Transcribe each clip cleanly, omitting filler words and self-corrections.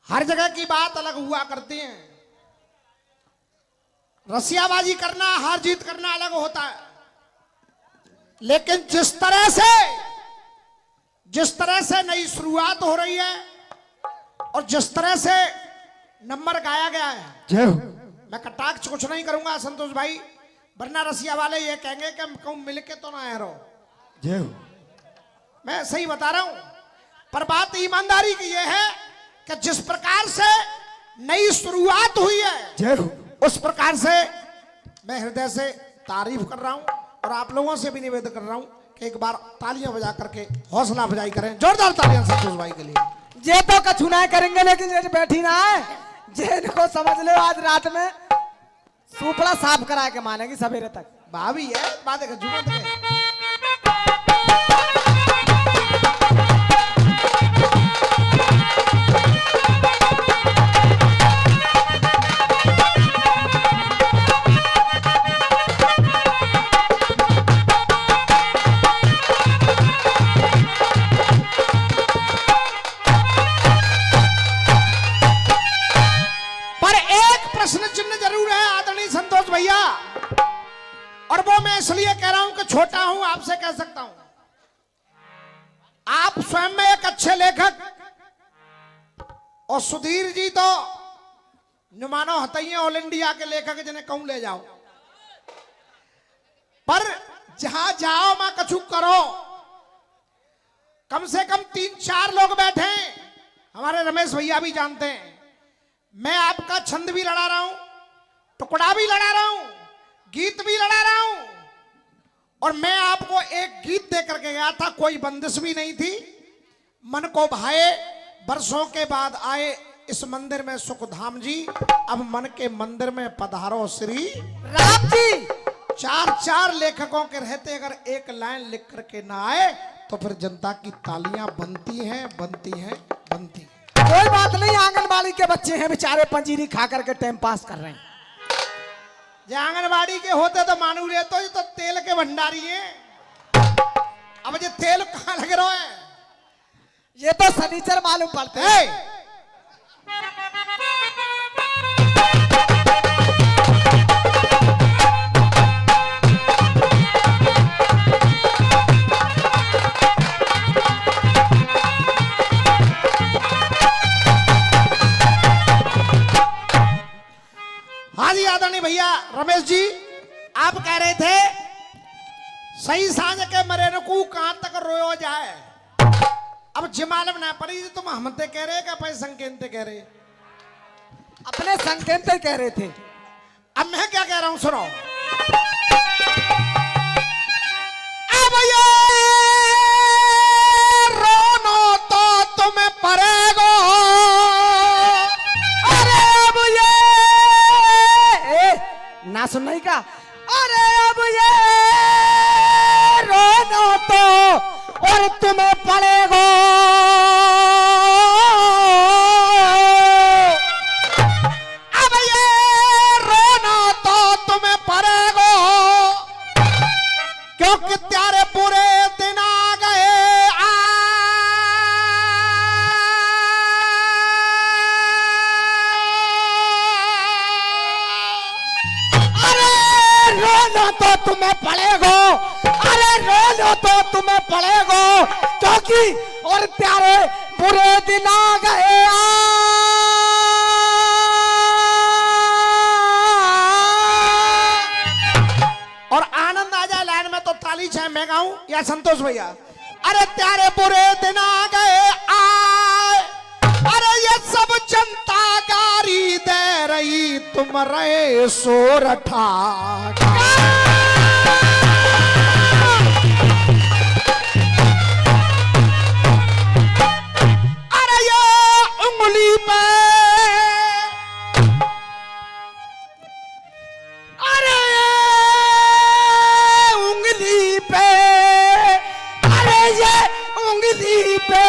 हर जगह की बात अलग हुआ करती है। रसियाबाजी करना, हार जीत करना अलग होता है, लेकिन जिस तरह से नई शुरुआत हो रही है और जिस तरह से नंबर गाया गया है, मैं कटाक्ष कुछ नहीं करूंगा संतोष भाई, वरना रसिया वाले ये कहेंगे कि हम मिलके तो ना आए रहो। मैं सही बता रहा हूं, पर बात ईमानदारी की यह है कि जिस प्रकार से नई शुरुआत हुई है उस प्रकार से मैं हृदय से तारीफ कर रहा हूं और आप लोगों से भी निवेदन कर रहा हूं कि एक बार तालियां बजा करके हौसला अफजाई करें, जोरदार तालियां संतोष भाई के लिए। ये तो कछु ना करेंगे, लेकिन ये बैठी ना है, जिनको समझ लो आज रात में सुपड़ा साफ करा के मानेगी सवेरे तक। भाभी है बात है जुमत है। और वो मैं इसलिए कह रहा हूं कि छोटा हूं, आपसे कह सकता हूं, आप स्वयं में एक अच्छे लेखक और सुधीर जी तो नुमानो हतैया ऑल इंडिया के लेखक जिन्हें कहूं ले जाओ, पर जहां जाओ मैं कछु करो। कम से कम 3-4 लोग बैठे हैं, हमारे रमेश भैया भी जानते हैं, मैं आपका छंद भी लड़ा रहा हूं, टुकड़ा भी लड़ा रहा हूं, गीत भी लड़ा रहा हूं, और मैं आपको एक गीत दे करके गया था, कोई बंदिश भी नहीं थी। मन को भाए बरसों के बाद आए इस मंदिर में सुखधाम जी, अब मन के मंदिर में पधारो श्री राम जी। 4 लेखकों के रहते अगर एक लाइन लिख करके ना आए तो फिर जनता की तालियां बनती हैं। कोई बात नहीं, आंगनबाड़ी के बच्चे हैं बेचारे, पंजीरी खा करके टाइम पास कर रहे हैं। जे आंगनबाड़ी के होते तो मानू ले, तो ये तो तेल के भंडारी हैं। अब ये तेल कहां लग रहा है, ये तो सनीचर मालूम पड़ते हैं। हाँ जी आदरणीय भैया रमेश जी, आप कह रहे थे सही सांझ के मरे न को कहां तक रोयो जाए। अब जिमालम ना पड़ी, तुम हमते कह रहे क्या पैसे संकेत कह रहे? अपने संकेत कह रहे थे। अब मैं क्या कह रहा हूं सुनो। अब ये रोनो तो तुम्हें पड़ेगा, ना सुनने का। अरे अब ये रोनो तो और तुम्हें पड़ेगा, अब ये रोनो तो तुम्हें पड़ेगा, क्योंकि तेरे पूरे दिन आ गए। रोना तो तुम्हें पड़ेगा, अरे रोना तो तुम्हें पड़ेगा, क्योंकि और प्यारे बुरे दिन आ गए। और आनंद आ जाए लाइन में तो ताली चाहे मैं गाऊं या संतोष भैया। अरे प्यारे बुरे दिन आ गए आए, अरे ये सब जनता गारी दे रही, तुम रहे सोरठा। अरे ये उंगली पे, अरे ये उंगली पे, अरे ये उंगली पे।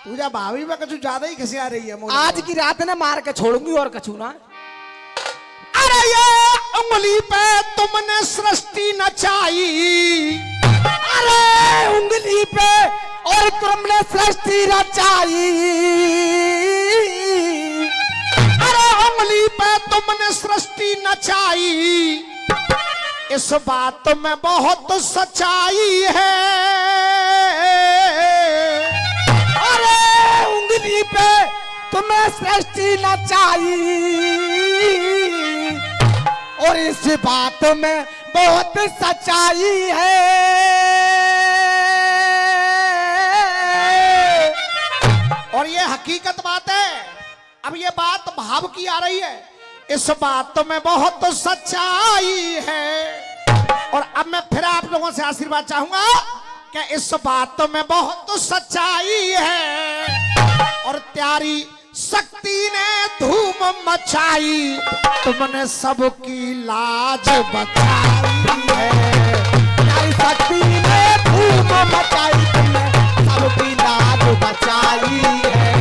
पूजा भाभी में कछु ज्यादा ही खिसिया रही है। आज की रात ने मार के छोड़ूंगी और कछु ना। अरे ये उंगली पे तुमने सृष्टि नचाई, अरे उंगली पे और तुमने सृष्टि रचाई। अरे उंगली पे तुमने सृष्टि नचाई, इस बात में बहुत सच्चाई है। अरे उंगली पे तुम्हें सृष्टि नचाई, और इस बात में बहुत सच्चाई है। और ये हकीकत बात है। अब ये बात भाव की आ रही है, इस बात में बहुत सच्चाई है। और अब मैं फिर आप लोगों से आशीर्वाद चाहूंगा कि इस बात में बहुत सच्चाई है। और त्यारी शक्ति ने धूम मचाई, तुमने सबकी लाज बचाई है। त्यारी शक्ति ने धूम मचाई, तुमने सबकी लाज बचाई है।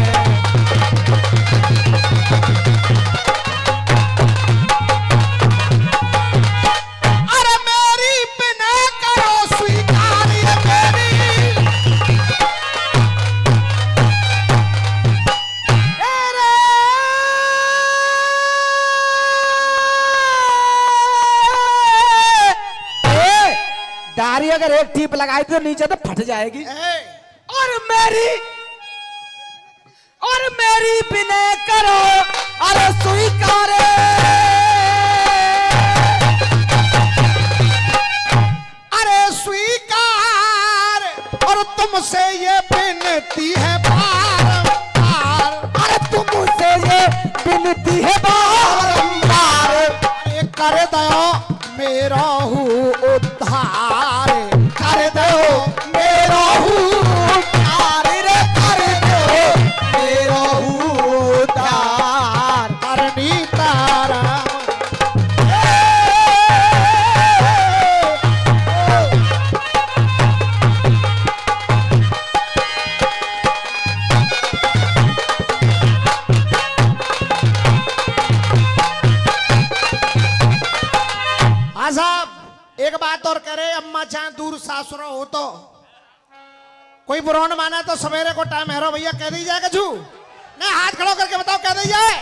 अरे मेरी बिना करो स्वीकार, ये मेरी दाढ़ी अगर एक टीप लगाई तो नीचे तो फट जाएगी। और मेरी बिना करो अरे स्वीकार। अरे स्वीकार, और तुमसे ये विनती है बारंबार। अरे तुमसे ये विनती है बारंबार, अरे कर दो मेरा हूँ उद्धार, कर दो मेरा हूँ उद्धार रे, कर दो मेरा उद्धार। करनी तारा। साहब एक बात और करे, अम्मा चाहे दूर सासुरो हो तो कोई बुरा न माना तो सवेरे को टाइम है भैया कह दी जाएगा जू नहीं, हाथ खड़ा करके बताओ कह दी जाए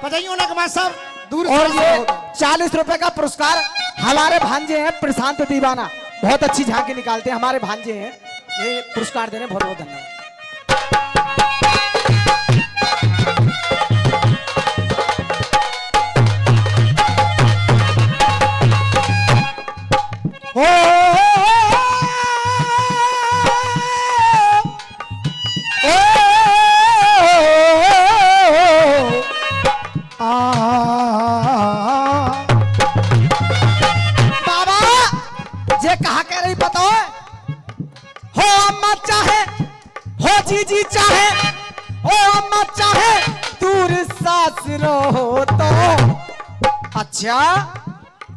बताइए ना कमाल साहब दूर। और ये 40 रुपए का पुरस्कार हमारे भांजे हैं प्रशांत दीवाना, बहुत अच्छी झांकी निकालते हैं हमारे भांजे हैं, ये पुरस्कार देने बहुत बहुत धन्यवाद। बाबा जे कहा कह रही बताओ, हो अम्मा चाहे हो जीजी चाहे, हो अम्मा चाहे दूर सास रहो तो। अच्छा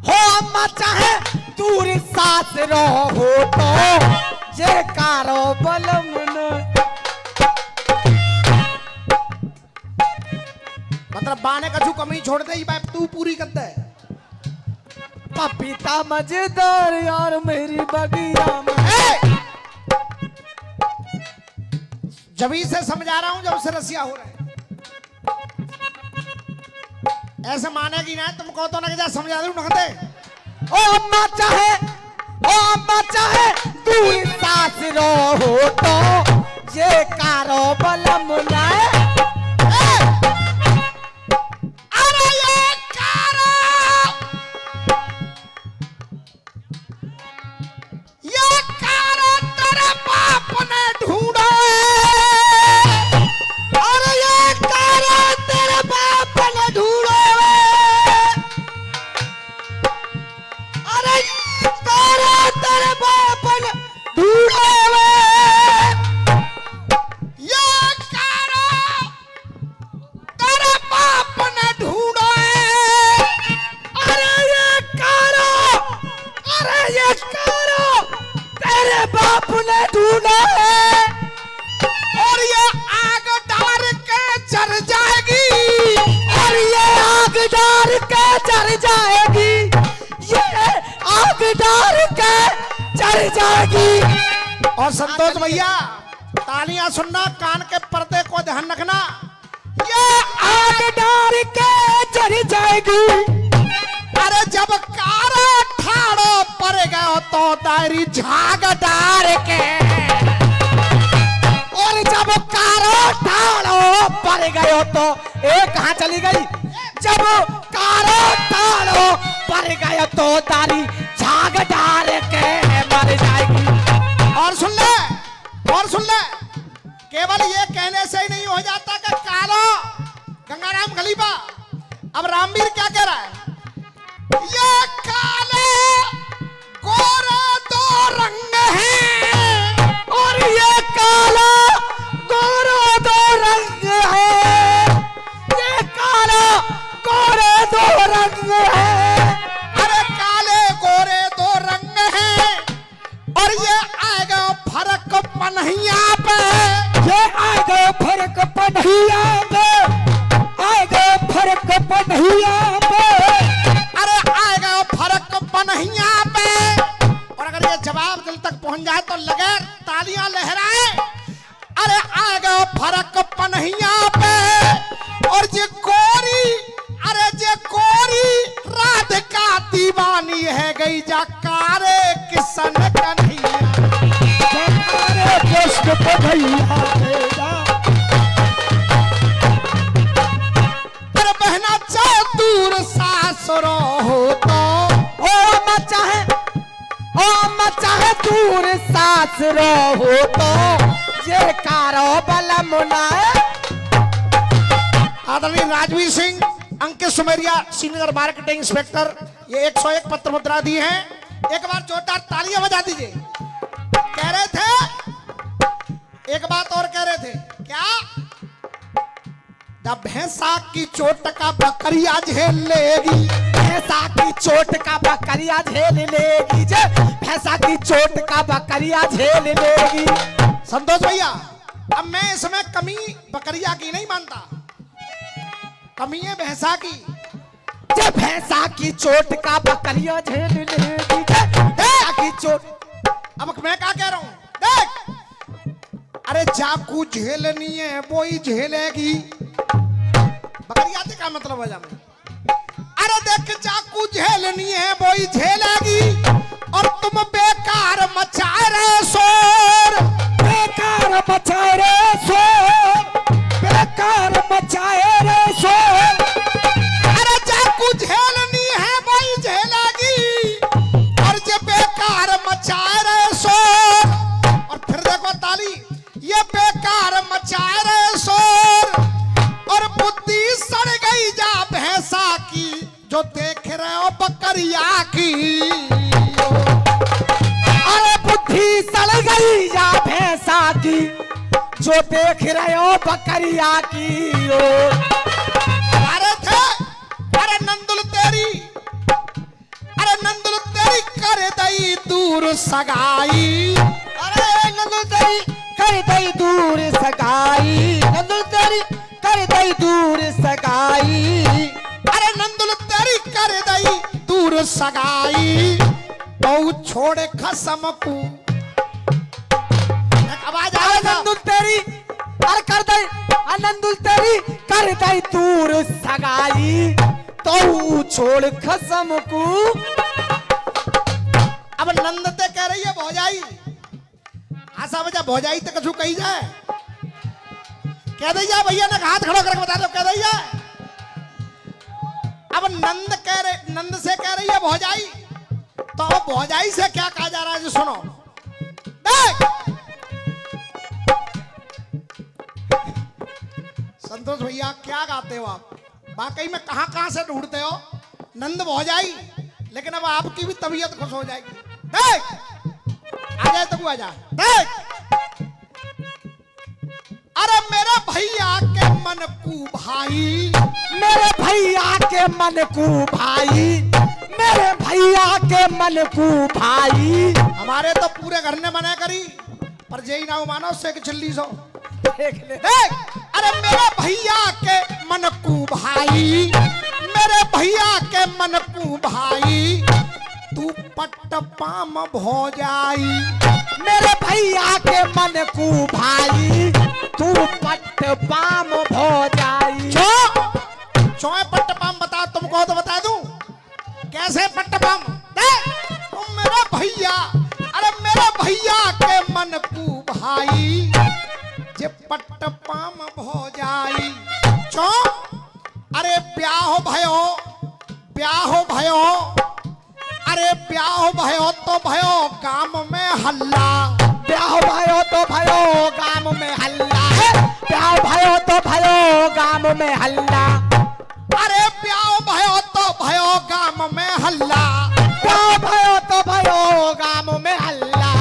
हो अम्मा चाहे दूर सास रहो तो, जे कारो बलम मतलब बाने का जो कमी छोड़ दे बाप तू पूरी कर दे। पपीता मजेदार यार मेरी बगिया में। जभी से समझा रहा हूं जब से रसिया हो रहे ऐसे मानेगी ना तुम कहो तो ना जा समझा दूं नखते। ओ अम्मा चाहे दूर सास रहो तो, ये कारो बलम लाए। अरे ये कारो, ये कारो तेरे बाप ने ढूंढा। अरे ये कारो तेरे बाप ने ढूंढा। अरे ये कारो तेरे बाप ने ढूंढा। ये कारो तेरे बाप ने ढूंढा। अरे ये कारो, अरे ये कारो तेरे बाप ने ढूंढा है। और ये आग डाल के जल जाएगी। और ये आग डाल के चढ़ जाएगी, ये आग डाल के चढ़ जाएगी। और संतोष भैया तालियां सुनना, कान के पर्दे को ध्यान रखना। ये आग डार के जल जाएगी। अरे जब कारा ठाड़ो पर गयो तो दारी झाग डार के, और जब कारो ठाड़ो पर गयो तो एक कहां चली गई, जब कारो ठाड़ो पर गयो तो दारी झाग डार के मर जाएगी। और सुन ले, और सुन ले, केवल ये कहने से ही नहीं हो जाता कि कालो गंगाराम खलीफा। अब रामवीर क्या कह रहा है, ये काले गोरे दो रंग हैं, और ये काला गोरा दो रंग है, ये काला गोरे दो रंग है। अरे काले गोरे दो रंग हैं, और ये आएगा फर्क पनहिया पे, ये आएगा फर्क पनहिया पे, आएगा फर्क पनहिया पे। अरे आएगा फर्क पनहिया पे। और अगर ये जवाब दिल तक पहुंच जाए तो लगे तालियां लहराए। अरे आएगा फर्क पनहिया पे, और ये गोरी, अरे ये गोरी राधिका दीवानी है गई जा कारे किसन कन्हैया, कारे कृष्ण कन्हैया। पर बहना चाहे दूर सासुरो हो तो, ओ मचा है, ओ मचा है दूर सासुरो हो तो, ये कारो बलमुना। आदरणीय राजवीर सिंह, अंकित सुमेरिया, सीनियर मार्केटिंग इंस्पेक्टर, ये 101 पत्र मुद्रा दी है। एक बार जोरदार तालियां बजा दीजिए। कह रहे थे, एक बात और कह रहे थे, क्या जब भैंसा की चोट का बकरिया झेल लेगी, भैंसा की चोट का बकरिया झेल लेगी, जे भैंसा की चोट का बकरिया झेल लेगी। संतोष भैया, अब मैं इसमें कमी बकरिया की नहीं मानता, कमी है भैंसा की। जब भैंसा की चोट का बकरिया झेल लेगी, भैंसा की चोट। अब मैं क्या कह रहा हूं, देख, अरे चाकू झेलनी है वो ही झेलेगी, बकरिया का मतलब है में। अरे देख, चाकू झेलनी है वो ही झेलेगी, और तुम बेकार मचाए रहे शोर, बेकार मचाए रे शोर, बेकार मचाए रे शोर। अरे चाकू झेलनी है वो ही झेलेगी, और ये बेकार मचाए रहे शोर। और फिर देखो ताली, ये बेकार मचाए रहे शोर, और बुद्धि सड़ गई जा भैंसा की, जो देख रहे हो बकरिया की। अरे बुद्धि सड़ गई या भैंसा की, जो देख रहे हो बकरिया की। अरे थे, अरे नंदुल तेरी, अरे नंदुल तेरी कर दई दूर सगाई, अरे नंदुल तेरी कर दई दूर सगाई, नंदुल तेरी कर दई दूर सगाई। अरे नंदुल तेरी कर दई दूर सगाई, बहु छोड़े खसम को। आवाज अरे आएगा, नंदुल तेरी अरे कर दई, नंदुल तेरी कर दई दूर सगाई, तो छोड़ खसम को। अब नंदते कह रही है भौजाई, आशा बजा भौजाई तक कछु कही जाए, कह दी जाए भैया ने हाथ खड़ा करके बता दो, कह दी जाए। अब नंद कह रहे, नंद से कह रही है भौजाई, तो अब भौजाई से क्या कहा जा रहा है, जो सुनो। देख संतोष भैया, क्या गाते हो आप, वाकई में कहां कहां से ढूंढते हो नंद भौजाई, लेकिन अब आपकी भी तबीयत खुश हो जाएगी। देख आ जाए तो आ जा। देख, अरे मेरे भैया के मन को भाई, मेरे भैया के मन को भाई, मेरे भैया के मन को भाई। हमारे तो पूरे घर ने मना करी, पर जय ना मानो से कि 40 देख ले। देख, अरे मेरे भैया के मन को भाई, मेरे भैया के मन को भाई, तू पट्ट पाम भो जाई। मेरे भैया के मन को भाई तू पट्ट पाम भो जाई। चौए पट्ट पाम बता, तुम कहो तो बता दूं कैसे पट्ट पाम। मेरा भैया, अरे मेरे भैया के मन को भाई जे पट्ट पाम भो जाई। अरे ब्याह भयो, ब्याह भयो, अरे ब्याह भयो तो भयो गांव में हल्ला। ब्याह भयो तो भयो गांव में हल्ला। ब्याह भयो तो भयो गांव में हल्ला। अरे ब्याह भयो तो भयो गांव में हल्ला। ब्याह भयो तो भयो गांव में हल्ला।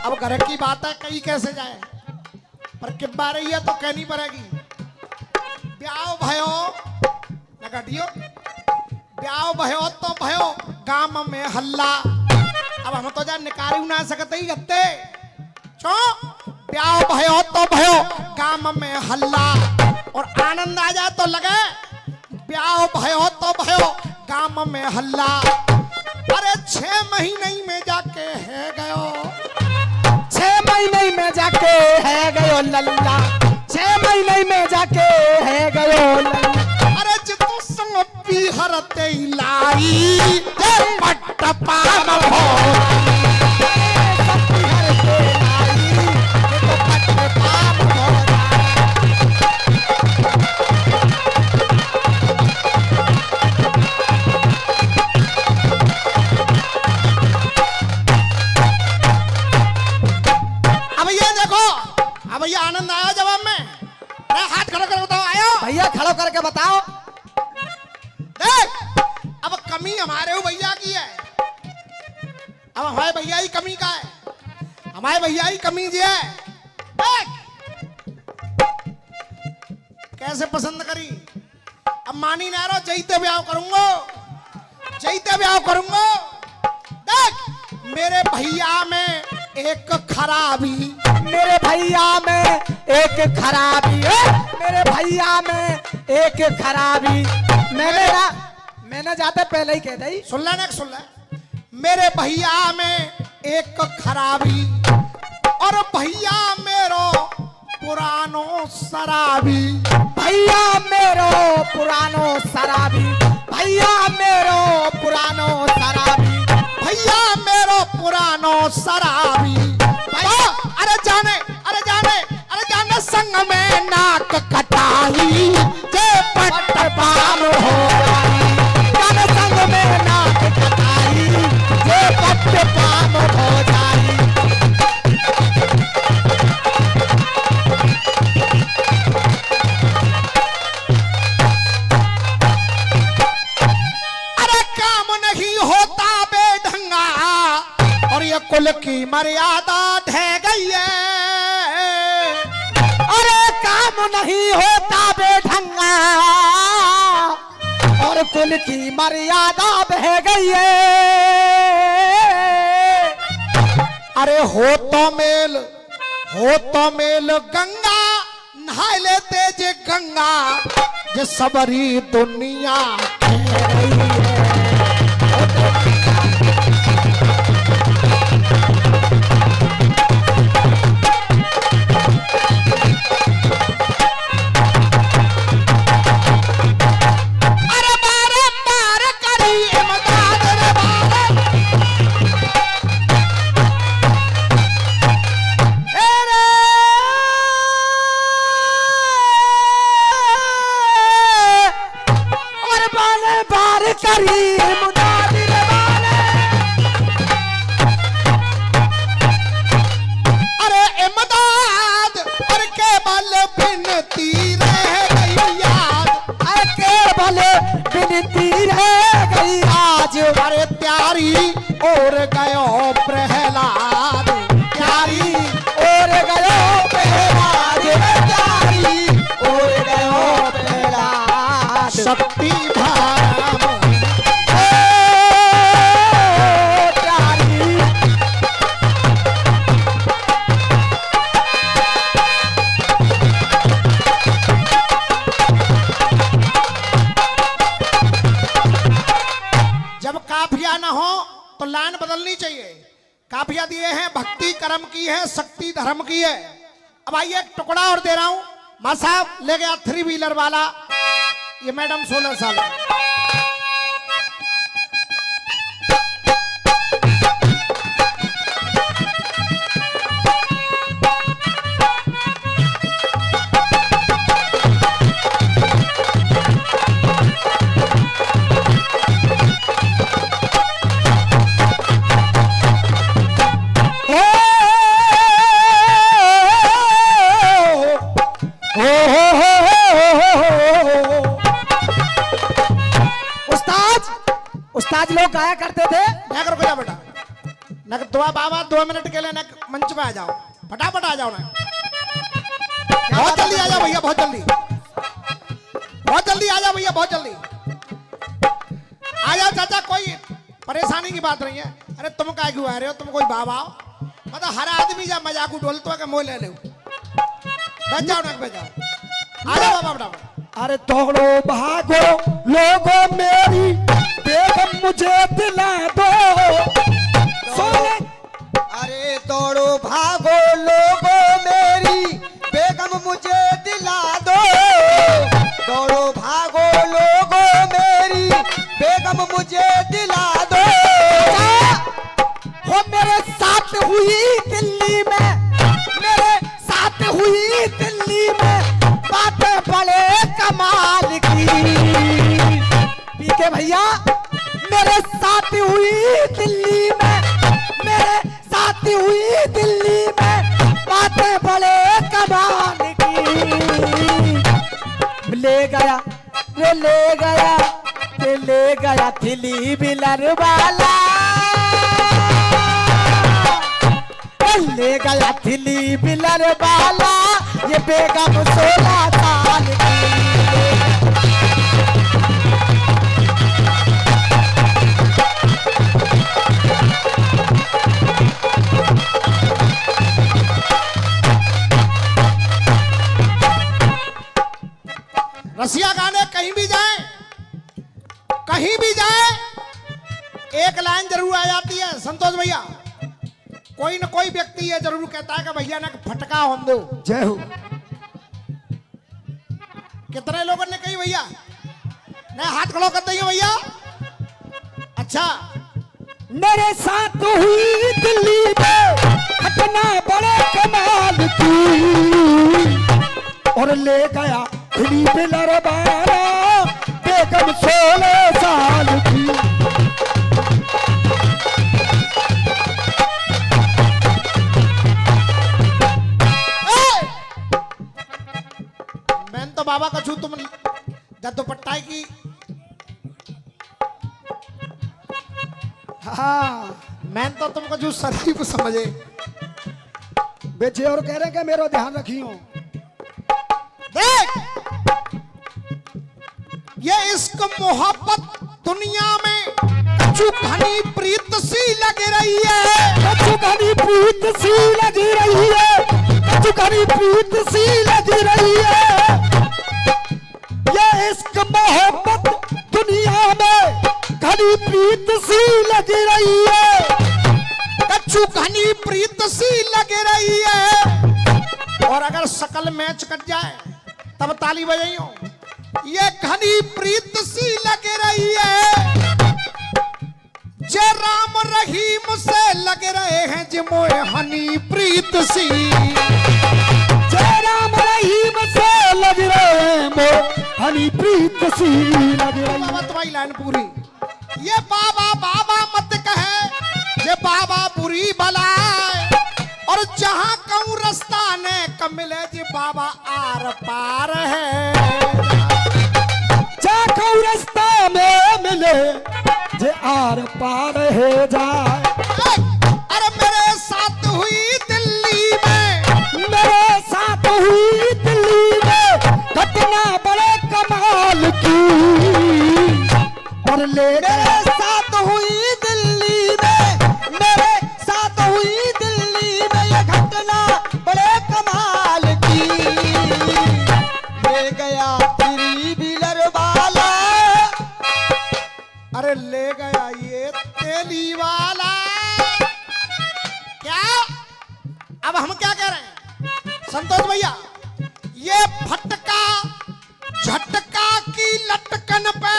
अब घर की बात है, कहीं कैसे जाए, पर किब्बा रही है तो कहनी पड़ेगी। ब्याह भयो नगटियो, ब्याह भयो तो भयो गांव में हल्ला। अब हम तो जा निकारू ना सकते ही गत्ते। ब्याह भयो तो भयो गांव में हल्ला, और आनंद आ जाए तो लगे ब्याह भयो तो भयो गांव में हल्ला। अरे 6 महीने में जाके है गयो, 6 महीने में जाके है गयो लल्ला। 6 महीने में जाके है गयो लल्ला। अरे जितो संग पीहरते लाई पट्ट पाम भो। भैया आनंद आया जवाब में? अरे हाथ खड़ा कर बताओ, आयो भैया खड़ो करके बताओ। देख अब कमी हमारे भैया की है, अब हमारे भैया ही कमी का है, हमारे भैया ही कमी जी है। देख कैसे पसंद करी। अब मानी ना रहो, जईते ब्याह करूंगा, जईते ब्याह करूंगा। देख मेरे भैया में एक खराबी, मेरे भैया में एक खराबी है। मेरे भैया में एक खराबी। मैंने जाते पहले ही कह दी। सुन ले, सुन ले। मेरे भैया में एक खराबी, और भैया मेरो पुरानो शराबी। भैया मेरो पुरानो शराबी। भैया मेरो पुरानो शराबी। भैया मेरो पुरानो शराबी। अरे जाने, अरे जाने, अरे जाने संग में नाक कटाई जे पट्ट पाम हो। जाने संग में नाक कटाई जे पट्ट पाम हो जाई। अरे काम नहीं होता बेढंगा, और ये कुल की मर्यादा ढह गई है। अरे काम नहीं होता बेढंगा, और कुल की मर्यादा बह गई है। अरे हो तो मेल गंगा, नहा लेते जे गंगा, जे सबरी दुनिया कह रही है। अरे इमदाद और केवल बिनती रह गई याद। अरे केवल बिनती रह गई आज। अरे त्यारी और गयो प्रहलाद, त्यारी और गयो प्रहलाद। त्यारी और गयो प्रहलाद। शक्ति भाम काफिया दिए हैं, भक्ति कर्म की है, शक्ति धर्म की है। अब आइए एक टुकड़ा और दे रहा हूं। मां साहब ले गया 3 व्हीलर वाला, ये मैडम 16 साल। उस्ताद लोग गाया करते थे। क्या करो क्या बेटा, न दुआ बाबा 2 मिनट के लिए न मंच पे आ जाओ, फटाफट आ जाओ ना। बहुत जल्दी आ जाओ भैया, बहुत जल्दी, बहुत जल्दी आ जाओ भैया, बहुत जल्दी आ जाओ। चाचा कोई परेशानी की बात नहीं है। अरे तुम क्या क्यों आ रहे हो, तुम कोई बाबा हो? मतलब हर आदमी जा मजाक डोलतो है कि मोह ले लो। बैठ जाओ ना, बैठ जाओ, आ जाओ बाबा फटाफट। अरे दौड़ो भागो लोगों मेरी बेगम मुझे दिला दो। अरे दौड़ो भागो लोगों मेरी बेगम मुझे दिला दो। दौड़ो भागो लोगों मेरी बेगम मुझे दिला दो। वो मेरे साथ हुई दिल्ली में, मेरे साथ हुई दिल्ली में बातें बड़े कमाल की। पीके भैया मेरे साथ हुई दिल्ली में, मेरे साथ हुई दिल्ली में बातें बड़े कमाल की। ले गया रे ले गया रे ले गया दिल्ली बिलर वाला। ले गया दिल्ली बिलर वाला, ये बेगम 16 साल की। रसिया गाने कहीं भी जाए, कहीं भी जाए, एक लाइन जरूर आ जाती है। संतोष भैया कोई न कोई व्यक्ति ये जरूर कहता है कि भैया ना फटका हम दो। जय हो। कितने लोगों ने कही भैया? नहीं, हाथ खड़ो कर दिए भैया। अच्छा, मेरे साथ हुई दिल्ली में घटना बड़े कमाल की। और ले गया दिल्ली बिलर वाला, बेगम 16 साल की। मैंने तो बाबा का छू तुम जब दुपट्टा की। हाँ, मैं तो तुमको जो शरीफ समझे बेचे और कह रहे कि मेरा ध्यान रखियो। देख, ये इश्क मोहब्बत दुनिया में कछु घनी प्रीत सी लग रही है। कछु घनी प्रीत सी लग रही है, कछु घनी प्रीत सी लग रही है। ये इश्क मोहब्बत दुनिया में घनी प्रीत सी लग रही है। कछु घनी प्रीत सी लग रही है। और अगर शकल मैच कर जाए तब ताली बजाइयो। ये घनी प्रीत सी लग रही है। जय राम रहीम से लग रहे हैं जी मोए हनी प्रीत सी। जय राम रहीम से लग रहे हैं मोए हनी प्रीत सी लग रही है। बाबा तुम्हारी लाइन पूरी। ये बाबा बाबा मत कहे, ये बाबा बुरी बलाए। और जहां कहूं रास्ता ने कब मिले जी बाबा आर पार है। जा कहूं रास्ता में मिले जे आर पार है जाए। अरे मेरे साथ हुई दिल्ली में, मेरे साथ हुई दिल्ली में घटना बड़े कमाल की। और ले मेरे साथ हुई दिल्ली में, मेरे साथ हुई दिल्ली में ये घटना बड़े कमाल की। ले गया 3 व्हीलर वाला। अरे ले गया ये तेली वाला। अब हम क्या कह रहे हैं संतोष भैया, ये फटका झटका की लटकन पे,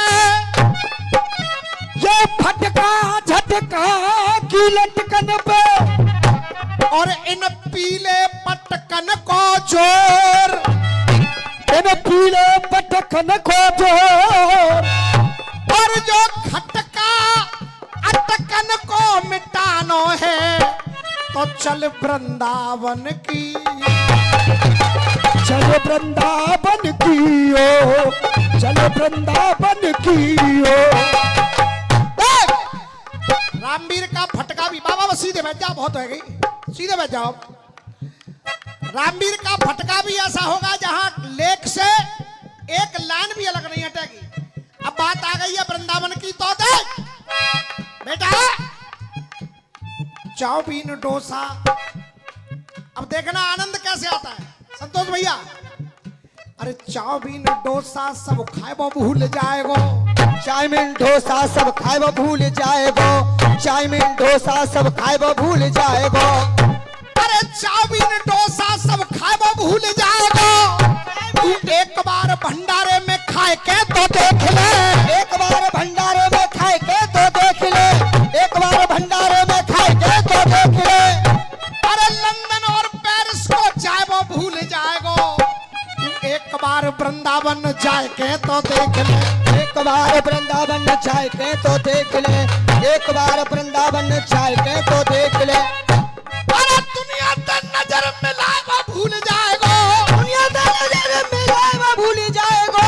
ये फटका झटका की लटकन पे, और इन पीले पटकन को जोर, इन पीले पटकन को जोर, और जो खटका अटकन को मिटानो है तो चल वृंदावन की, चल वृंदावन की ओ, चल वृंदावन की ओ। रामवीर का फटका भी, बाबा बस सीधे बैठ जाओ, बहुत हो गई, सीधे बैठ जाओ। रामवीर का फटका भी ऐसा होगा जहां लेख से एक लाइन भी अलग नहीं हटेगी। अब बात आ गई है वृंदावन की, तो देख बेटा, चाउमीन डोसा, अब देखना आनंद कैसे आता है संतोष भैया। अरे चाउमीन डोसा सब खाए वो भूल जाएगो, चाउमीन डोसा सब खाए वो भूल जाएगो, चाउमीन डोसा सब खाए वो भूल जाएगो, अरे चाउमीन डोसा सब खाए वो भूल जाएगो। तू एक बार भंडारे में खाए के तो देख ले, एक बार भंडारे में खाए के तो देख ले, एक बार भंडारे में खाए के तो देख ले। अरे लंदन और पेरिस को जाए वो भूल जाएगो। तू एक बार वृंदावन जाए के तो देख ले, एक बार वृंदावन जाए के तो देख ले, एक बार वृंदावन जाए के तो देख ले। अरे दुनिया ते नजर मिलाए वो भूल जाएगो, दुनिया ते नजर मिलाए वो भूल जाएगो।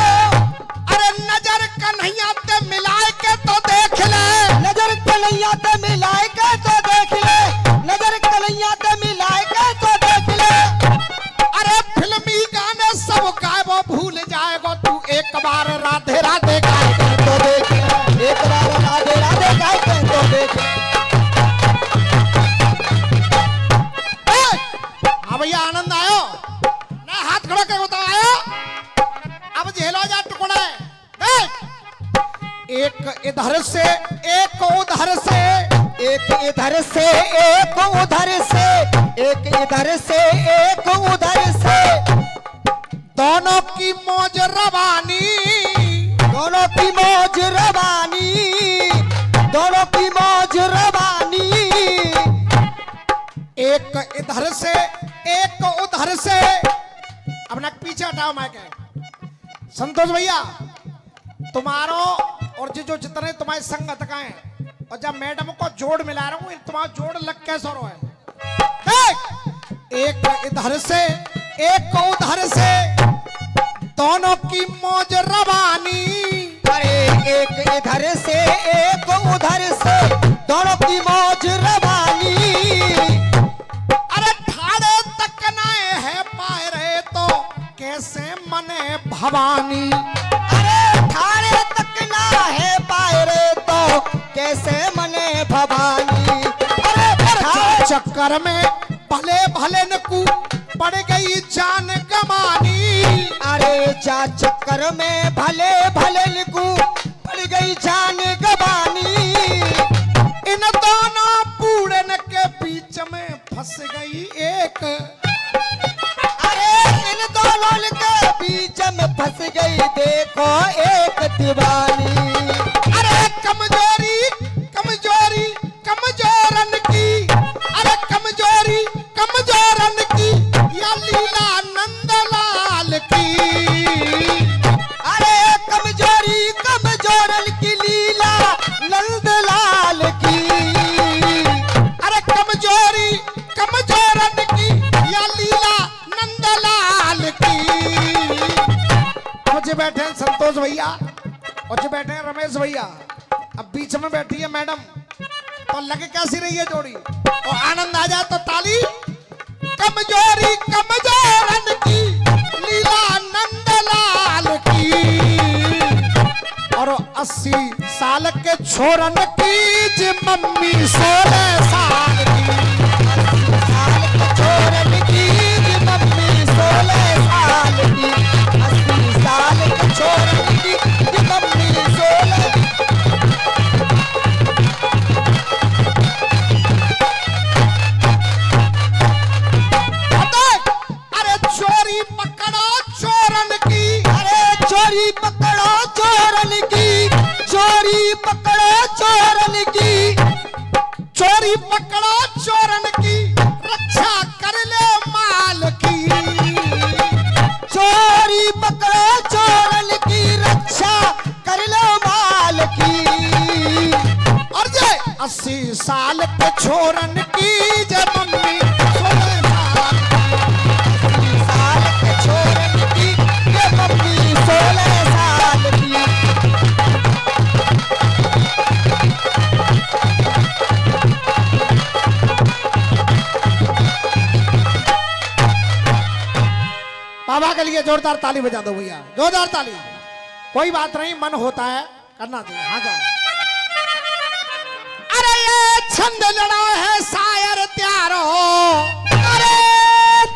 अरे नजर कन्हैया ते मिलाए के तो देख ले, नजर कन्हैया ते मिलाए के तो देख ले, नजर कन्हैया ते मिलाए के तो देख ले। अरे फिल्मी गाने सब गाए वो भूल जाएगो। तू एक बार राधे राधे गाए के तो देख ले, एक बार राधे राधे गाए के तो देख ले। हाँ भैया आनंद आयो ना, हाथ खड़ा करके बताओ आयो। अब झेलो जा टुकड़ा है, देख एक इधर से एक उधर से, एक इधर से एक उधर से, एक इधर से एक उधर से, दोनों की मौज रवानी, दोनों की मौज रवानी, दोनों की मौज रवानी। एक इधर से एक उधर से। अब ना पीछे हटाओ माइक है संतोष भैया, तुम्हारो और जो जितने तुम्हारे संगत का है, और जब मैडम को जोड़ मिला रहा हूं, तुम्हारा जोड़ लग कैसे रो है। देख एक इधर से एक उधर से, दोनों की मौज रवानी। अरे एक इधर से एक उधर से, दोनों की मौज रवानी। अरे ठाड़े तक नाए है पाए रहे तो कैसे मने भवानी। अरे ठाड़े तक ना है पाए रे तो कैसे मने भवानी। अरे चक्कर में भले भले न कू पड़ गई जान गमानी। अरे जा चक्कर में भले भले निकू पड़ गई जान गवानी। इन दोनों बूढ़न के बीच में फंस गई एक, अरे इन दोनों के बीच में फंस गई देखो एक दीवानी। अरे कमजोरी कमजोरी कमजोरन की, अरे कमजोरी कमजोरन की, या लीला नंदलाल की। अरे कमजोरी कमजोरन की, लीला नंदलाल की। अरे कमजोरी कमजोरन की, या लीला नंदलाल की। मुझे बैठे हैं संतोष भैया और जो बैठे हैं रमेश भैया, अब बीच में बैठी है मैडम, तो लगे कैसी रही है जोड़ी, और आनंद आ जाए तो ताली। कमजोरी कमजोरन की, लीला नंदलाल की, और 80 साल के छोरन की जी मम्मी 16 साल की। 80 साल के छोरन की जी मम्मी 16 साल की। 80 साल के छोरन की जी मम्मी 16। चोरी पकड़ो चोरन की, चोरी पकड़ो चोरन की, चोरी पकड़ो चोरन की, रक्षा कर ले माल की। चोरी पकड़ो चोरन की, रक्षा कर लो माल की। और जे 80 साल के छोरन की जय मम्मी 80 साल के छोरन की, ये मम्मी 16 साल की। बाबा के लिए जोरदार ताली बजा दो भैया, जोरदार ताली। कोई बात नहीं, मन होता है करना चाहिए। हाँ जाओ। अरे ये छंद लड़ा है शायर त्यारो, अरे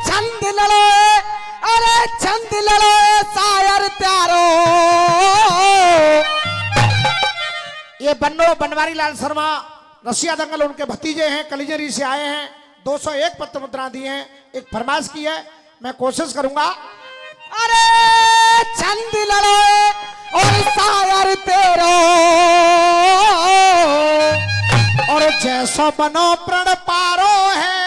छंद लड़ो, अरे छंद लड़ो शायर त्यारो। ये बन्नो बनवारी लाल शर्मा रसिया दंगल उनके भतीजे हैं, कलिजरी से आए हैं। 201 पत्र मुद्रा दी हैं, एक फरमाइश की है, मैं कोशिश करूंगा। अरे छंद लड़ो और शायर तेरो, और जैसो बनो प्रण पारो है,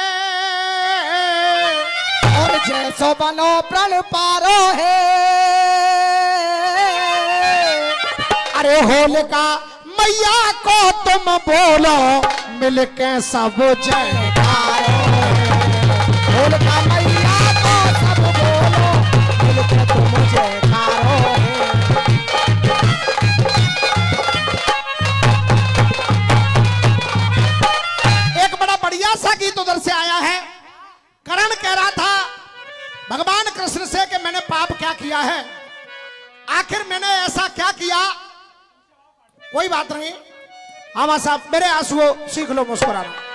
और जैसो बनो प्रण पारो है। अरे होलिका मैया को तुम बोलो मिलके सब जयकारो। होलिका मैया को सब बोलो मिलके तुम जयकारो। एक बड़ा बढ़िया सा गीत उधर से आया है। करण कह रहा था भगवान कृष्ण से कि मैंने पाप क्या किया है, आखिर मैंने ऐसा क्या किया। कोई बात नहीं, हाँ साहब, मेरे आंसुओं सीख लो मुस्कुराना।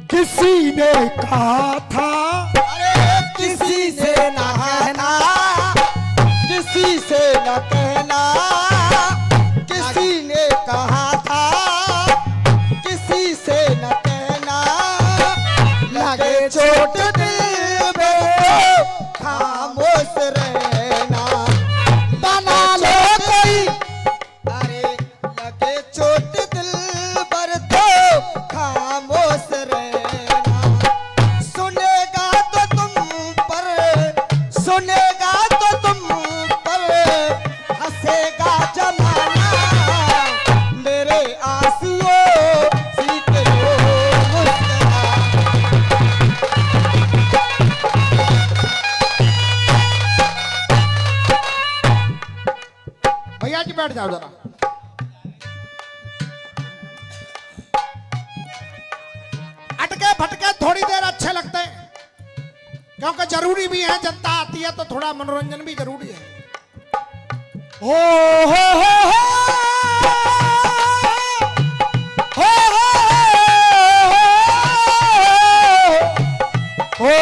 किसी ने कहा था, अरे किसी से न कहना, किसी से न कहना, किसी ने कहा था, किसी से न कहना। लगे चोट दिल में खामोश रहना, बना लो कोई। अरे लगे चोट दिल पर तो खामोश रहना। सुनेगा तो तुम पर, सुनेगा तो तुम पर हंसेगा जमाना। मेरे आंसुओं सीख लो मुस्कुरा। भैया जी बैठ जाओ जरा। अटके फटके थोड़ी देर अच्छे लगते हैं, क्योंकि जरूरी भी है, जनता आती है तो थोड़ा मनोरंजन भी जरूरी है। हो हो हो हो हो हो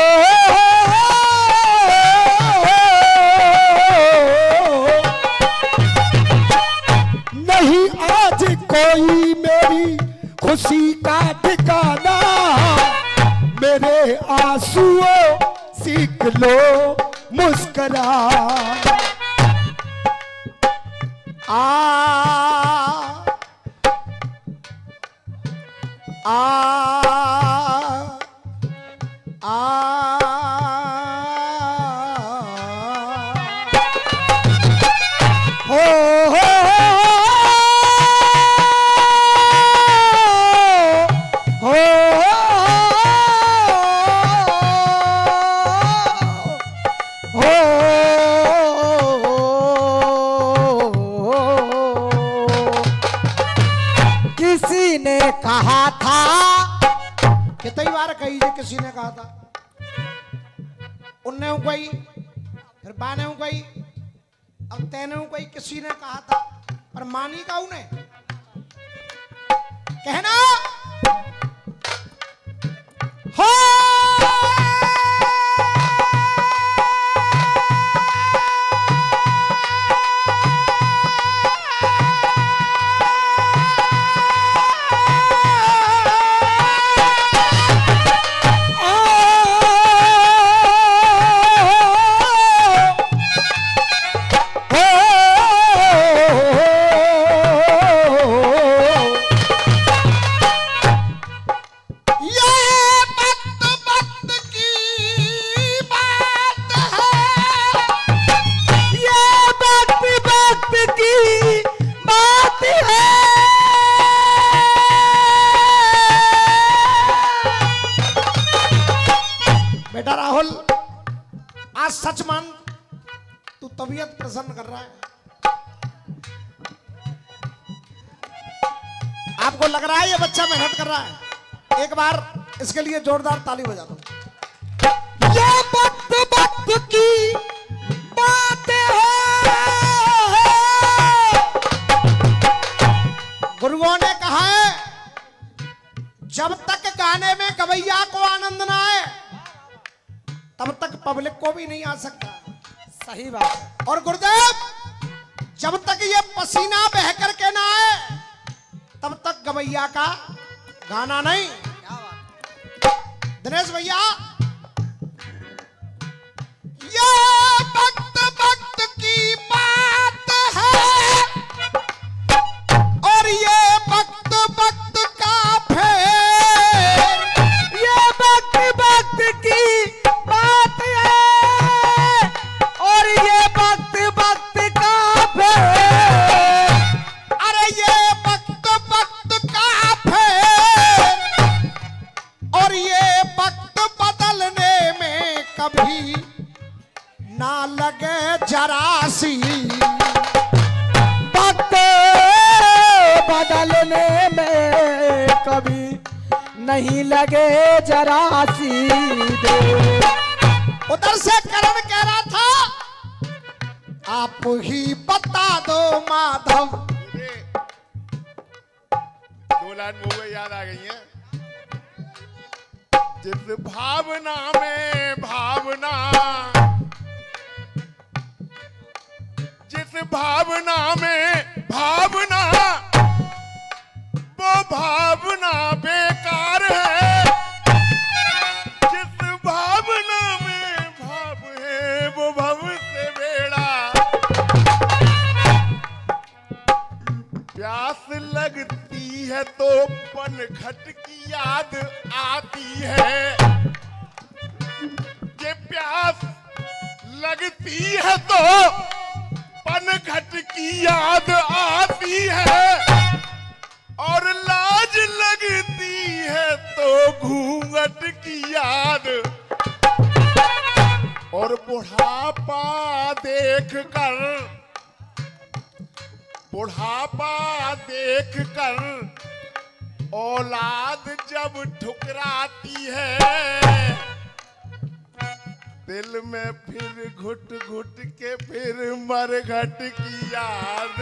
नहीं आज कोई मेरी खुशी का ठिकाना। मेरे आंसुओं सीख लो मुस्कुरा। आ आ आ हो कहा था। कितनी बार कही जे किसी ने कहा था, उनने कोई, फिर बाने कोई, अब तेने कोई, किसी ने कहा था, पर मानी का उन्हें कहना हो। बेटा राहुल, आज सच मान, तू तबीयत प्रसन्न कर रहा है। आपको लग रहा है ये बच्चा मेहनत कर रहा है? एक बार इसके लिए जोरदार ताली बजा दो। ये वक्त वक्त की बात है। गुरुओं ने कहा है, जब तक गाने में गवैया को आनंद ना आए तब तक पब्लिक को भी नहीं आ सकता। सही बात है। और गुरुदेव, जब तक ये पसीना बह करके ना आए तब तक गवैया का गाना नहीं। दिनेश भैया, ये वक्त वक्त की बात है और ये वक्त वक्त का फेर, ये वक्त वक्त की बात है और ये वक्त वक्त का फेर। अरे ये वक्त वक्त का फेर और ये वक्त बदलने में कभी ना लगे जरा सी। वक्त बदलने में कभी नहीं लगे जरा सी देर। उधर से करण कह रहा था, आप ही बता दो माधव। दो लाइन मुझे याद आ गई है। जिस भावना में भावना, जिस भावना में भावना, वो भावना बेकार है। जिस भावना में भाव है वो भव से बेड़ा। प्यास लगती है तो पनघट की याद आती है। ये प्यास लगती है तो पनघट की याद आती है और लाज लगती है तो घूंघट की याद। और बुढ़ापा देख कर, बुढ़ापा देख कर औलाद जब ठुकराती है, दिल में फिर घुट घुट के फिर मरघट की याद।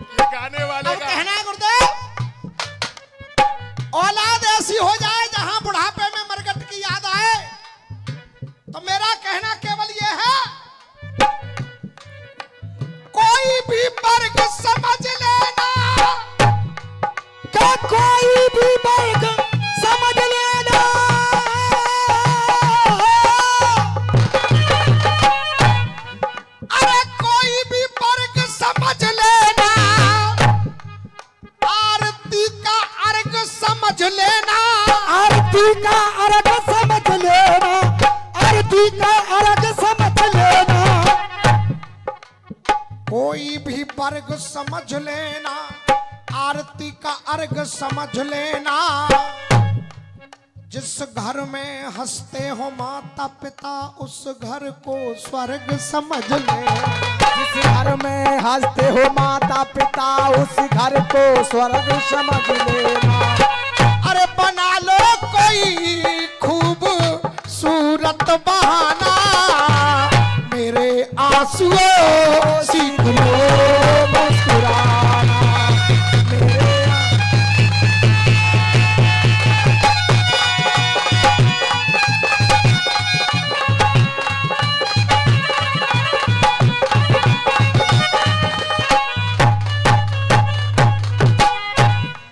ये गाने वाले अब का कहना है गुरुदेव, औलाद ऐसी हो जाए जहां बुढ़ापे में मरघट की याद आए, तो मेरा कहना केवल ये है, कोई भी वर्ग समझ लेना, क्या कोई भी वर्ग समझ लेना। अरे कोई भी वर्ग समझ लेना, आरती का अर्घ समझ लेना, आरती का अर्घ समझ लेना, आरती का अर्घ समझ लेना। कोई भी वर्ग समझ लेना, आरती का अर्घ समझ लेना। जिस घर में हंसते हो माता पिता उस घर को स्वर्ग समझ ले। जिस घर में हंसते हो माता पिता उस घर को स्वर्ग समझ लेना। अरे बना लो कोई खूब सूरत बहाना, मेरे आंसुओं सीख लो मुस्कुराना।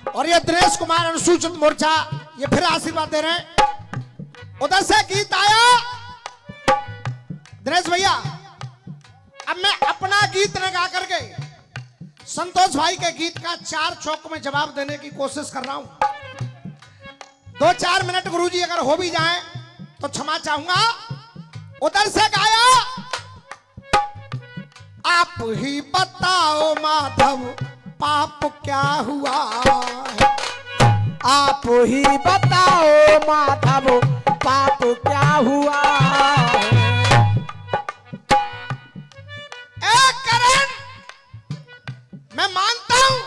और ये दिनेश कुमार अनुसूचित मोर्चा ये फिर आशीर्वाद दे रहे हैं। उधर से गीत आया दिनेश भैया, अब मैं अपना गीत न गा करके संतोष भाई के गीत का 4 चौक में जवाब देने की कोशिश कर रहा हूं। 2-4 मिनट गुरुजी अगर हो भी जाए तो क्षमा चाहूंगा। उधर से गाया, आप ही बताओ माधव पाप क्या हुआ है। आप ही बताओ माधव पाप क्या हुआ है। ए करण, मैं मानता हूं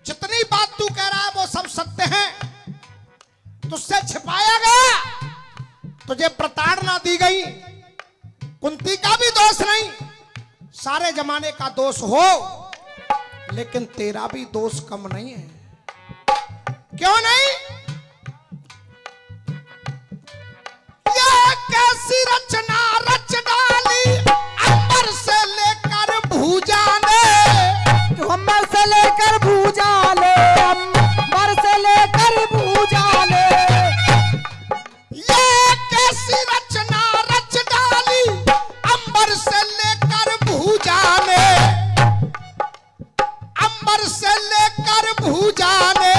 जितनी बात तू कह रहा है वो सब सत्य है। तुझसे छिपाया गया, तुझे प्रताड़ना दी गई, कुंती का भी दोष नहीं, सारे जमाने का दोष हो, लेकिन तेरा भी दोष कम नहीं है। क्यों नहीं? ये कैसी रचना रच डाली अंबर से लेकर भूजा ने। अंबर से लेकर भूजा ले, अंबर से लेकर भूजा ले। ये कैसी रचना रच डाली अंबर से लेकर भूजा ने, अंबर से लेकर भूजा ने।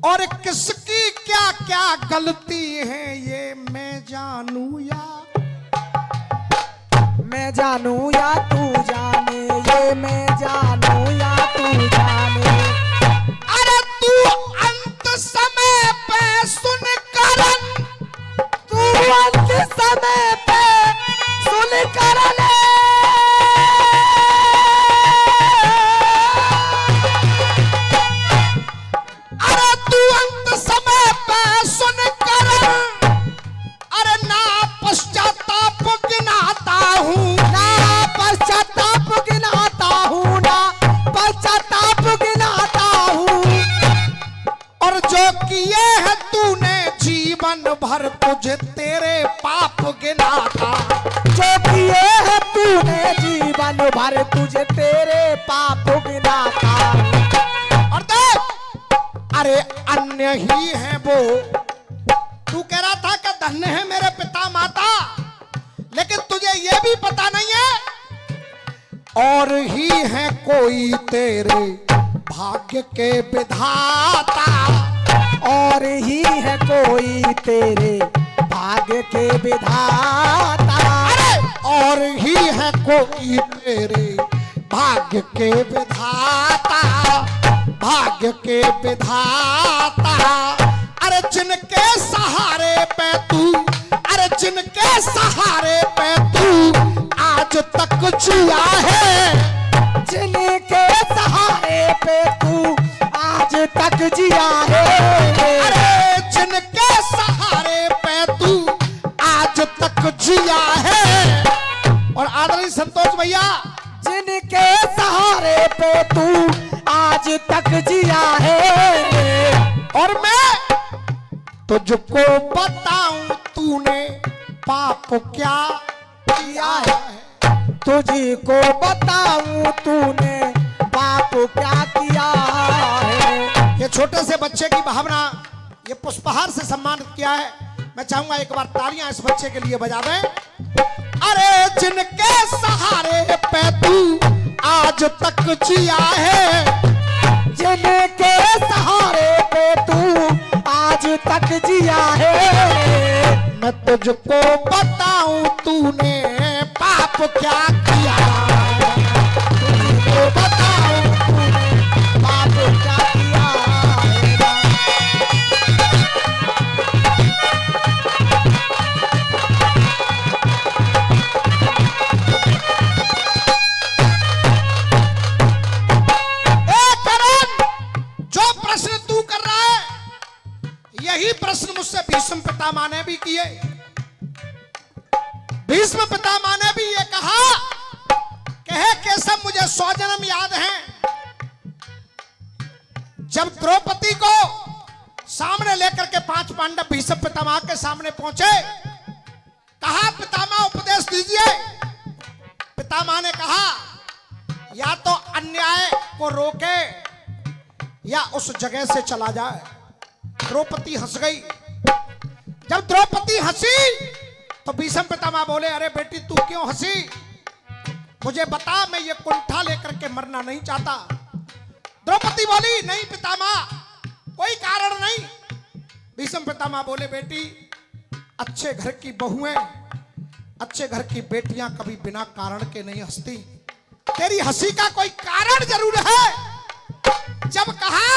और किसकी क्या क्या गलती है ये मैं जानू या मैं जानू या तू जाने, ये मैं जानू या तू जाने। अरे तू अंत समय पे सुन करन, तू अंत समय पे सुन कर ले। अरे तू अंत समय पे सुन करन, अरे ना पश्चाताप गिनाता हूँ, ना पश्चाताप गिनाता हूँ, ना पश्चाताप गिनाता हूँ। और जो किए है तूने जीवन भर तुझे तेरे पाप गिनाता। जो किए है तूने जीवन भर तुझे तेरे पाप गिनाता। और देख, अरे अन्य ही है वो, तू कह रहा था कि धन्य है मेरे पिता माता, लेकिन तुझे ये भी पता नहीं है और ही है कोई तेरे भाग्य के विधाता। और ही है कोई तेरे भाग्य के विधाता। अरे और ही है कोई तेरे भाग्य के विधाता, भाग्य के विधाता। अरे जिनके सहारे पे तू, अरे जिनके सहारे पे तू आज तक जिया है, जिनके सहारे पे तू आज तक जिया है। अरे जिनके सहारे पे तू आज तक जिया है। और आदरणीय संतोष भैया, जिनके सहारे पे तू आज तक जिया है। और मैं तुझको बताऊं तूने पाप क्या किया है। तुझको बताऊं तूने पाप क्या किया है। ये छोटे से बच्चे की भावना, ये पुष्पहार से सम्मानित किया है। मैं चाहूंगा एक बार तालियां इस बच्चे के लिए बजा दें। अरे जिनके सहारे पे तू आज तक जिया है, जिनके सहारे पे तू आज तक जिया है। मैं तुझको बताऊं तूने पाप क्या किया। तुझको बताऊं तूने पाप क्या किया है। 100 जन्म याद हैं। जब द्रौपदी को सामने लेकर के 5 पांडव भीष्म पितामह के सामने पहुंचे, कहा पितामह उपदेश दीजिए। पितामह ने कहा या तो अन्याय को रोके या उस जगह से चला जाए। द्रौपदी हंस गई। जब द्रौपदी हंसी तो भीष्म पितामह बोले, अरे बेटी तू क्यों हंसी, मुझे बता, मैं ये कुंठा लेकर के मरना नहीं चाहता। द्रौपदी बोली, नहीं पितामह, कोई कारण नहीं। भीष्म पितामह बोले, बेटी अच्छे घर की बहुएं, अच्छे घर की बेटियां कभी बिना कारण के नहीं हंसती। तेरी हंसी का कोई कारण जरूर है। जब कहा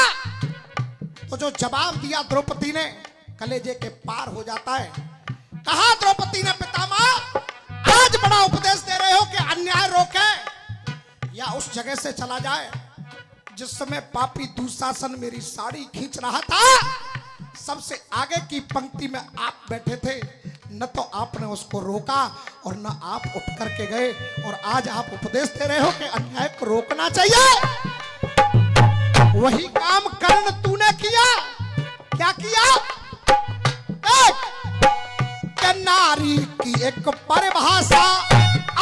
तो जो जवाब दिया द्रौपदी ने कलेजे के पार हो जाता है। कहा द्रौपदी ने, पितामह आज बड़ा उपदेश दे रहे हो कि अन्याय रोके या उस जगह से चला जाए। जिस समय पापी दुशासन मेरी साड़ी खींच रहा था, सबसे आगे की पंक्ति में आप बैठे थे, न तो आपने उसको रोका और न आप उठ करके गए, और आज आप उपदेश दे रहे हो कि अन्याय को रोकना चाहिए। वही काम कर्ण तूने किया। क्या किया? कि नारी की एक परिभाषा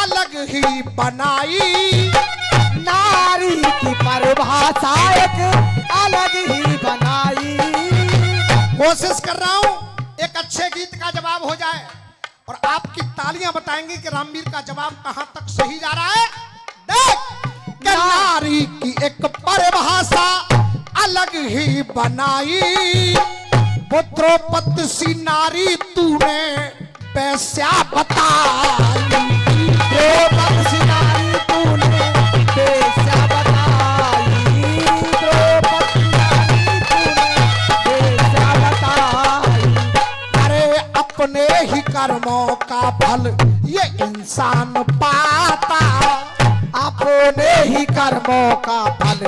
अलग ही बनाई। नारी की परिभाषा एक अलग ही बनाई। कोशिश कर रहा हूं एक अच्छे गीत का जवाब हो जाए और आपकी तालियां बताएंगे कि रामवीर का जवाब कहां तक सही जा रहा है। देख, कि नारी की एक परिभाषा अलग ही बनाई। पुत्रोपत सी नारी तूने पैसा बताई। द्रौपदी सी नारी तूने पैसा बताई। द्रौपदी नारी तूने पैसा बताई। अरे अपने ही कर्मों का फल ये इंसान पाता। अपने ही कर्मों का फल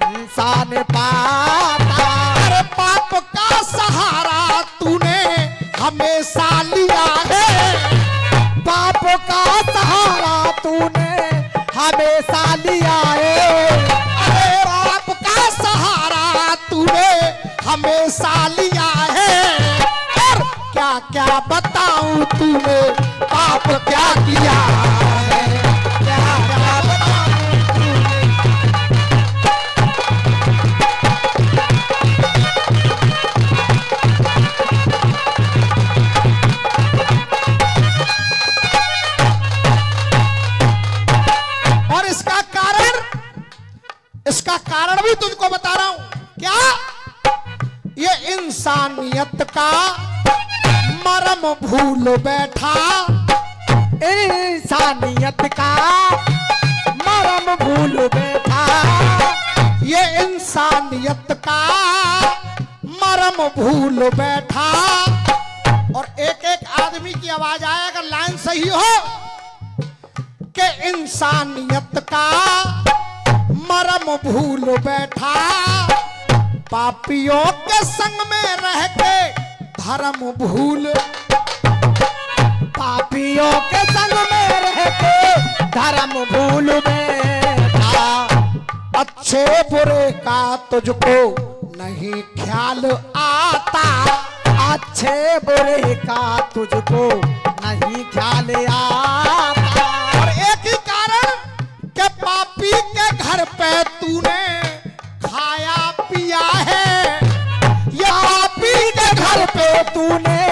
इंसान पाता। अरे पाप का सहारा तूने हमेशा लिया है। पाप का सहारा तूने हमेशा लिया है। अरे पाप का सहारा तूने हमेशा लिया है। और क्या क्या बताऊं तूने पाप क्या किया है। क्या क्या बताऊं तूने। और इसका कारण भी तुझको बता रहा हूं। क्या? ये इंसानियत का मरम भूल बैठा। इंसानियत का मरम भूल बैठा। ये इंसानियत का मरम भूल बैठा। और एक एक आदमी की आवाज आए अगर लाइन सही हो कि इंसानियत का मरम भूल बैठा। पापियों के संग में रह के धर्म भूल। पापियों के संग में रह के धर्म भूल बैठा। अच्छे बुरे का तुझको नहीं ख्याल आता। अच्छे बुरे का तुझको नहीं ख्याल आता। और एक ही कारण कि पापी के घर पे तूने खाया पिया है। ये पापी के घर पे तूने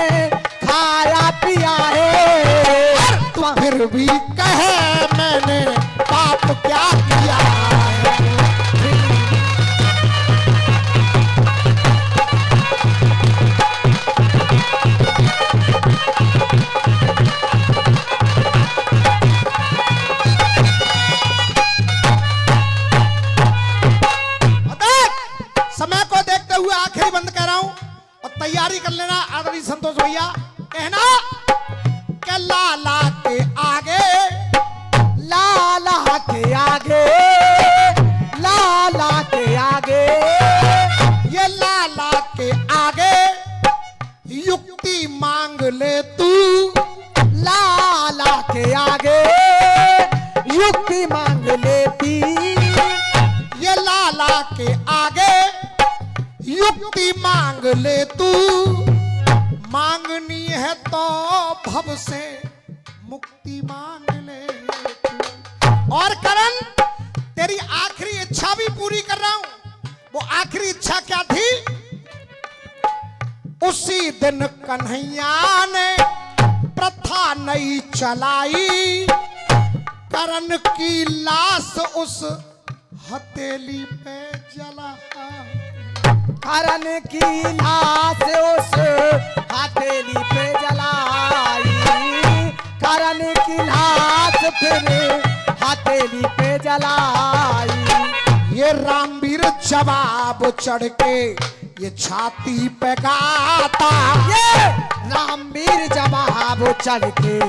खाया पिया है। तू फिर भी कहे मैंने पाप क्या किया है। समय को देखते हुए आखिरी बंद कर रहा हूं और तैयारी कर लेना आदरणीय संतोष भैया। कहना कि लाला के आगे, लाला के आगे, लाला के आगे, ये लाला के आगे युक्ति मांग ले तू। लाला के आगे युक्ति मांग लेती। युक्ति मांग ले तू, मांगनी है तो भव से मुक्ति मांग ले तू। और करण तेरी आखिरी इच्छा भी पूरी कर रहा हूं। वो आखिरी इच्छा क्या थी? उसी दिन कन्हैया ने प्रथा नई चलाई, करण की लाश उस हथेली पे जला। करण की लाश उस हथेली पे जलाई, करण की लाश फिर हथेली पे जलाई। ये रामवीर जवाब चढ़ के ये छाती पे गाता, ये रामवीर जवाब चढ़ के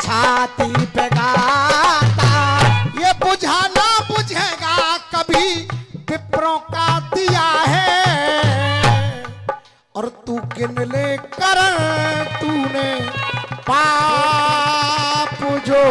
छाती पे गाता। ये बुझाना बुझेगा कभी विप्रों का दिया है, और तू गिन ले करण तूने पाप जो